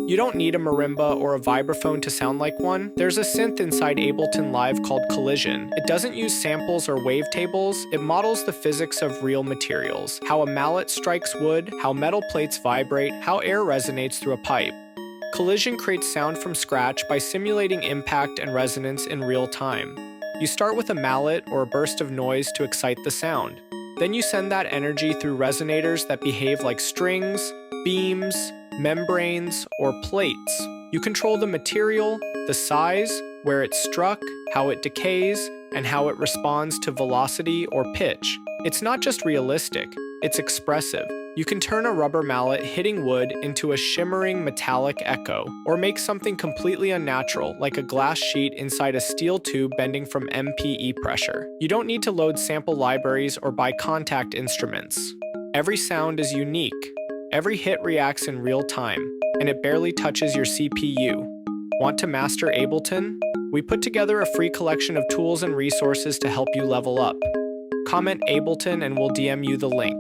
You don't need a marimba or a vibraphone to sound like one. There's a synth inside Ableton Live called Collision. It doesn't use samples or wavetables, it models the physics of real materials, how a mallet strikes wood, how metal plates vibrate, how air resonates through a pipe. Collision creates sound from scratch by simulating impact and resonance in real time. You start with a mallet or a burst of noise to excite the sound. Then you send that energy through resonators that behave like strings, beams, membranes, or plates. You control the material, the size, where it's struck, how it decays, and how it responds to velocity or pitch. It's not just realistic, it's expressive. You can turn a rubber mallet hitting wood into a shimmering metallic echo, or make something completely unnatural, like a glass sheet inside a steel tube bending from MPE pressure. You don't need to load sample libraries or buy Kontakt instruments. Every sound is unique. Every hit reacts in real time, and it barely touches your CPU. Want to master Ableton? We put together a free collection of tools and resources to help you level up. Comment Ableton and we'll DM you the link.